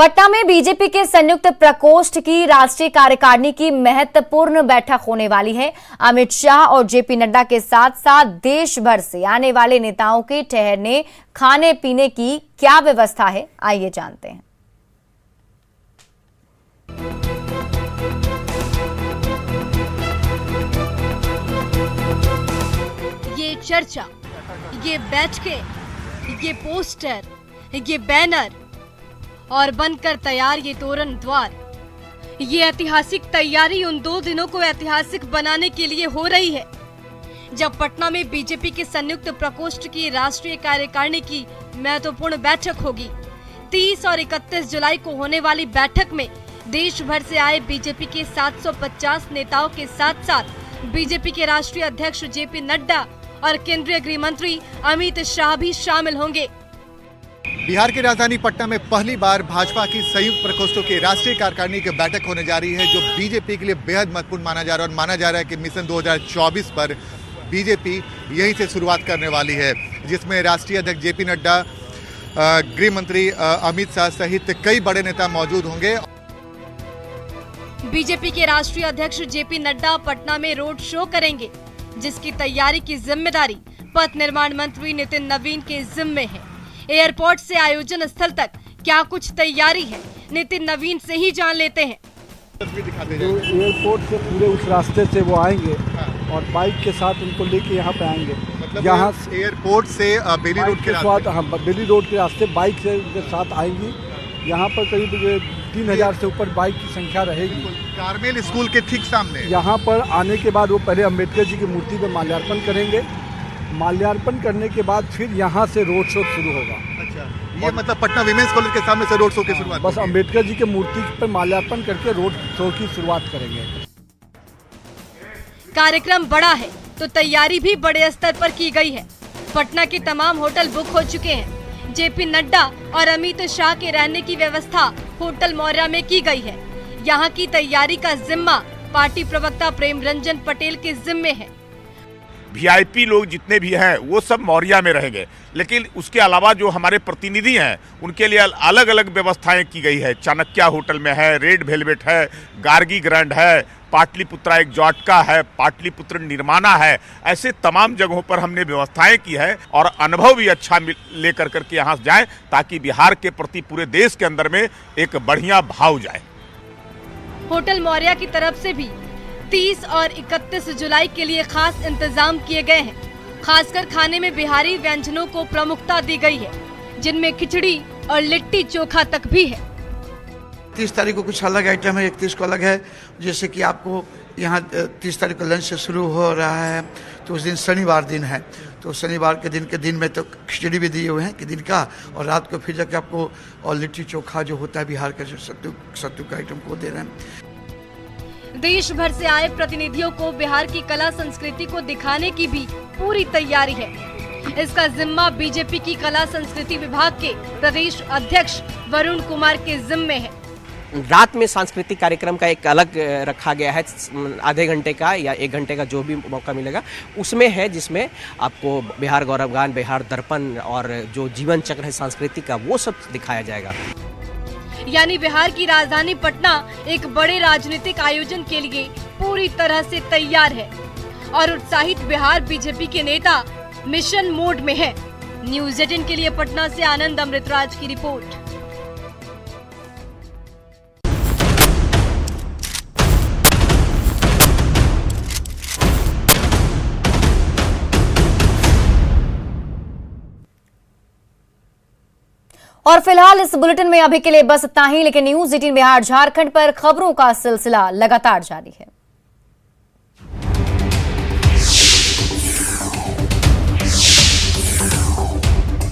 पटना में बीजेपी के संयुक्त प्रकोष्ठ की राष्ट्रीय कार्यकारिणी की महत्वपूर्ण बैठक होने वाली है। अमित शाह और जेपी नड्डा के साथ साथ देश भर से आने वाले नेताओं के ठहरने खाने पीने की क्या व्यवस्था है, आइए जानते हैं। ये चर्चा, ये बैठकें, ये पोस्टर, ये बैनर और बनकर तैयार ये तोरण द्वार, ये ऐतिहासिक तैयारी उन 2 दिनों को ऐतिहासिक बनाने के लिए हो रही है जब पटना में बीजेपी के संयुक्त प्रकोष्ठ की राष्ट्रीय कार्यकारिणी की महत्वपूर्ण बैठक होगी। 30 और 31 जुलाई को होने वाली बैठक में देश भर से आए बीजेपी के 750 नेताओं के साथ साथ बीजेपी के राष्ट्रीय अध्यक्ष जेपी नड्डा और केंद्रीय गृह मंत्री अमित शाह भी शामिल होंगे। बिहार की राजधानी पटना में पहली बार भाजपा की संयुक्त प्रकोष्ठों की राष्ट्रीय कार्यकारिणी की बैठक होने जा रही है, जो बीजेपी के लिए बेहद महत्वपूर्ण माना जा रहा है और माना जा रहा है कि मिशन 2024 पर बीजेपी यहीं से शुरुआत करने वाली है, जिसमें राष्ट्रीय अध्यक्ष जेपी नड्डा, गृह मंत्री अमित शाह सहित कई बड़े नेता मौजूद होंगे। बीजेपी के राष्ट्रीय अध्यक्ष जेपी नड्डा पटना में रोड शो करेंगे, जिसकी तैयारी की जिम्मेदारी पथ निर्माण मंत्री नितिन नवीन के जिम्मे है। एयरपोर्ट से आयोजन स्थल तक क्या कुछ तैयारी है, नितिन नवीन से ही जान लेते हैं। एयरपोर्ट से पूरे उस रास्ते से वो आएंगे और बाइक के साथ उनको लेके यहाँ पे आएंगे। मतलब यहाँ एयरपोर्ट से बेली रोड के रास्ते, हाँ, बेली रोड के रास्ते बाइक से उनके साथ आएंगी। यहाँ पर करीब 3000 से ऊपर बाइक की संख्या रहेगी। कार्मेल स्कूल के ठीक सामने यहाँ पर आने के बाद वो पहले अम्बेडकर जी की मूर्ति पर माल्यार्पण करेंगे। माल्यार्पण करने के बाद फिर यहाँ से रोड शो शुरू होगा। अच्छा, ये मतलब पटना विमेंस कॉलेज के सामने से रोड शो की शुरुआत? बस अम्बेडकर जी की मूर्ति पर माल्यार्पण करके रोड शो की शुरुआत करेंगे। कार्यक्रम बड़ा है तो तैयारी भी बड़े स्तर पर की गई है। पटना के तमाम होटल बुक हो चुके हैं। जेपी नड्डा और अमित शाह के रहने की व्यवस्था होटल मौर्या में की गई है। यहाँ की तैयारी का जिम्मा पार्टी प्रवक्ता प्रेम रंजन पटेल के जिम्मे है। वीआईपी लोग जितने भी हैं वो सब मौर्या में रहेंगे, लेकिन उसके अलावा जो हमारे प्रतिनिधि हैं उनके लिए अलग अलग व्यवस्थाएं की गई है। चाणक्य होटल में है, रेड वेलवेट है, गार्गी ग्रैंड है, पाटलिपुत्रा एक्जॉटिका है, पाटलिपुत्र निर्माणा है। ऐसे तमाम जगहों पर हमने व्यवस्थाएं की है और अनुभव भी अच्छा लेकर करके यहाँ जाए, ताकि बिहार के प्रति पूरे देश के अंदर में एक बढ़िया भाव जाए। होटल मौर्या की तरफ से भी 30 और 31 जुलाई के लिए खास इंतजाम किए गए हैं। खासकर खाने में बिहारी व्यंजनों को प्रमुखता दी गई है, जिनमें खिचड़ी और लिट्टी चोखा तक भी है। 30 तारीख को कुछ अलग आइटम है, 31 को अलग है। जैसे कि आपको यहाँ 30 तारीख को लंच से शुरू हो रहा है, तो उस दिन शनिवार दिन है, तो शनिवार के दिन में तो खिचड़ी भी दिए हुए हैं कि दिन का, और रात को फिर जाके आपको और लिट्टी चोखा जो होता है बिहार का, जो सत्तू का आइटम को दे रहे हैं। देश भर से आए प्रतिनिधियों को बिहार की कला संस्कृति को दिखाने की भी पूरी तैयारी है। इसका जिम्मा बीजेपी की कला संस्कृति विभाग के प्रदेश अध्यक्ष वरुण कुमार के जिम्मे है। रात में सांस्कृतिक कार्यक्रम का एक अलग रखा गया है, आधे घंटे का या 1 घंटे का जो भी मौका मिलेगा उसमें है, जिसमें आपको बिहार गौरवगान, बिहार दर्पण और जो जीवन चक्र है सांस्कृतिक का, वो सब दिखाया जाएगा। यानी बिहार की राजधानी पटना एक बड़े राजनीतिक आयोजन के लिए पूरी तरह से तैयार है और उत्साहित बिहार बीजेपी के नेता मिशन मोड में है। न्यूज़ 18 के लिए पटना से आनंद अमृतराज की रिपोर्ट। और फिलहाल इस बुलेटिन में अभी के लिए बस इतना ही, लेकिन न्यूज़ 18 बिहार झारखंड पर खबरों का सिलसिला लगातार जारी है।